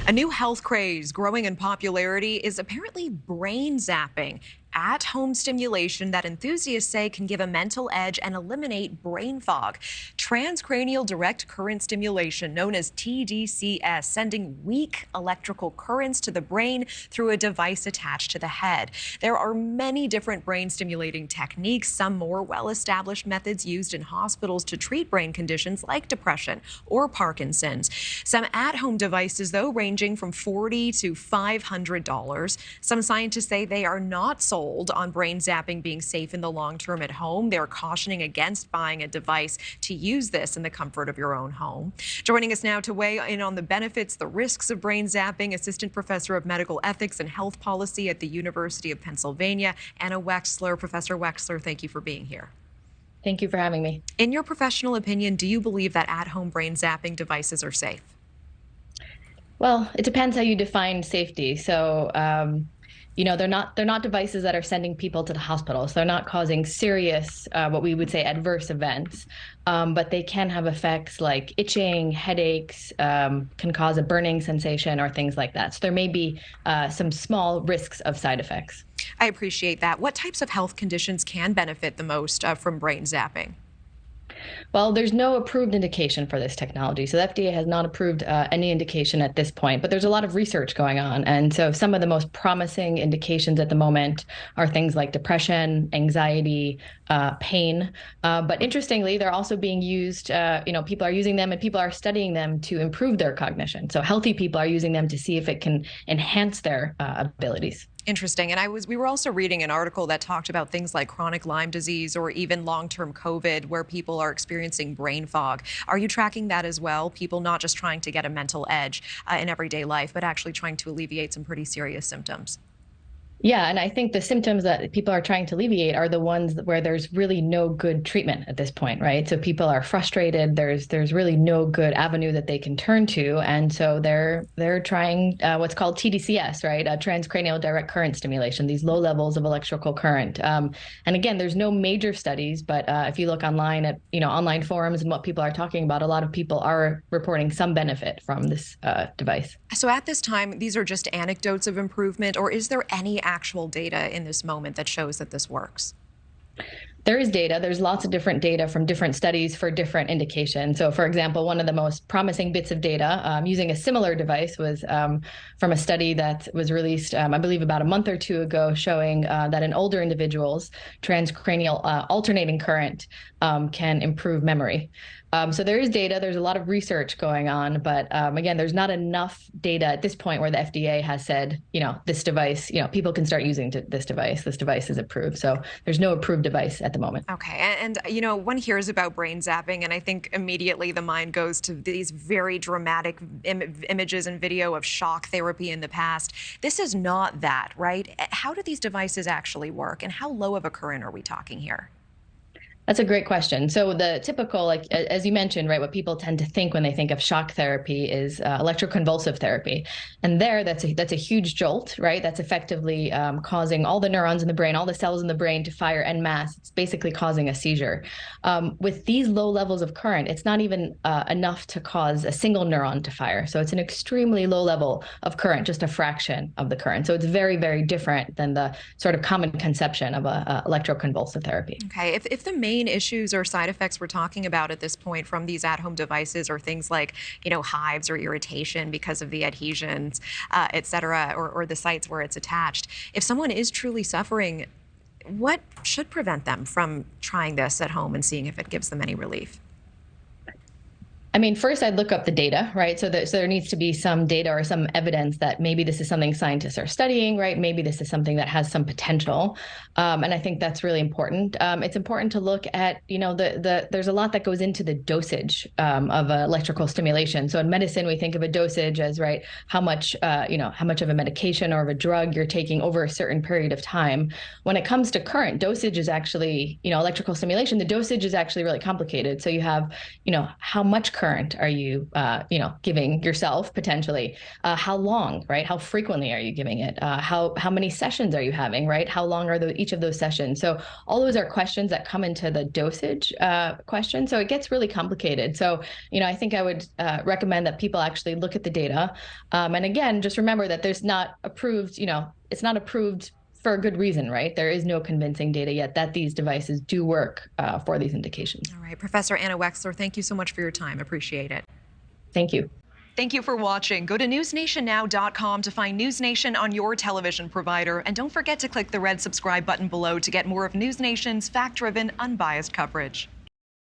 A new health craze growing in popularity is apparently brain zapping, at-home stimulation that enthusiasts say can give a mental edge and eliminate brain fog. Transcranial direct current stimulation, known as TDCS, sending weak electrical currents to the brain through a device attached to the head. There are many different brain stimulating techniques, some more well-established methods used in hospitals to treat brain conditions like depression or Parkinson's. Some at-home devices, though, ranging from $40 to $500. Some scientists say they are not sold on brain zapping being safe in the long term at home. They're cautioning against buying a device to use this in the comfort of your own home. Joining us now to weigh in on the benefits, the risks of brain zapping, Assistant Professor of Medical Ethics and Health Policy at the University of Pennsylvania, Anna Wexler. Professor Wexler, thank you for being here. Thank you for having me. In your professional opinion, do you believe that at-home brain zapping devices are safe? Well, it depends how you define safety. So, they're not devices that are sending people to the hospital. So they're not causing serious, what we would say, adverse events. But they can have effects like itching, headaches, can cause a burning sensation or things like that. So there may be some small risks of side effects. I appreciate that. What types of health conditions can benefit the most from brain zapping? Well, there's no approved indication for this technology. So the FDA has not approved any indication at this point, but there's a lot of research going on. And so some of the most promising indications at the moment are things like depression, anxiety, pain. But interestingly, they're also being used, people are using them and people are studying them to improve their cognition. So healthy people are using them to see if it can enhance their abilities. Interesting. And we were also reading an article that talked about things like chronic Lyme disease or even long-term COVID, where people are experiencing brain fog. Are you tracking that as well? People not just trying to get a mental edge in everyday life, but actually trying to alleviate some pretty serious symptoms? Yeah, and I think the symptoms that people are trying to alleviate are the ones where there's really no good treatment at this point, right? So people are frustrated. There's really no good avenue that they can turn to, and so they're trying what's called TDCS, right? Transcranial direct current stimulation. These low levels of electrical current. And again, there's no major studies, but if you look online at online forums and what people are talking about, a lot of people are reporting some benefit from this device. So at this time, these are just anecdotes of improvement, or is there any actual data in this moment that shows that this works? There is data. There's lots of different data from different studies for different indications. So, for example, one of the most promising bits of data using a similar device was from a study that was released, I believe, about a month or two ago, showing that in older individuals, transcranial alternating current can improve memory. So there is data. There's a lot of research going on, but again, there's not enough data at this point where the FDA has said, this device, people can start using this device. This device is approved. So there's no approved device at the moment. Okay. And one hears about brain zapping, and I think immediately the mind goes to these very dramatic images and video of shock therapy in the past. This is not that, right? How do these devices actually work, and how low of a current are we talking here? That's a great question. So the typical, like as you mentioned, right, what people tend to think when they think of shock therapy is electroconvulsive therapy, and that's a huge jolt, right? That's effectively causing all the neurons in the brain, all the cells in the brain to fire en masse. It's basically causing a seizure. With these low levels of current, it's not even enough to cause a single neuron to fire. So it's an extremely low level of current, just a fraction of the current. So it's very, very different than the sort of common conception of electroconvulsive therapy. Okay. If the main issues or side effects we're talking about at this point from these at-home devices are things like, hives or irritation because of the adhesions, et cetera, or the sites where it's attached. If someone is truly suffering, what should prevent them from trying this at home and seeing if it gives them any relief? I mean, first I'd look up the data, right? So there needs to be some data or some evidence that maybe this is something scientists are studying, right? Maybe this is something that has some potential. And I think that's really important. It's important to look at, there's a lot that goes into the dosage of electrical stimulation. So in medicine, we think of a dosage as, right, how much of a medication or of a drug you're taking over a certain period of time. When it comes to current, dosage is actually, electrical stimulation, the dosage is actually really complicated. So you have, how much current are you, giving yourself potentially? How long, right? How frequently are you giving it? How many sessions are you having, right? How long are each of those sessions? So all those are questions that come into the dosage question. So it gets really complicated. So, I think I would recommend that people actually look at the data. And again, just remember that there's not approved, it's not approved for a good reason, right? There is no convincing data yet that these devices do work for these indications. All right, Professor Anna Wexler, thank you so much for your time. Appreciate it. Thank you. Thank you for watching. Go to newsnationnow.com to find NewsNation on your television provider. And don't forget to click the red subscribe button below to get more of NewsNation's fact-driven, unbiased coverage.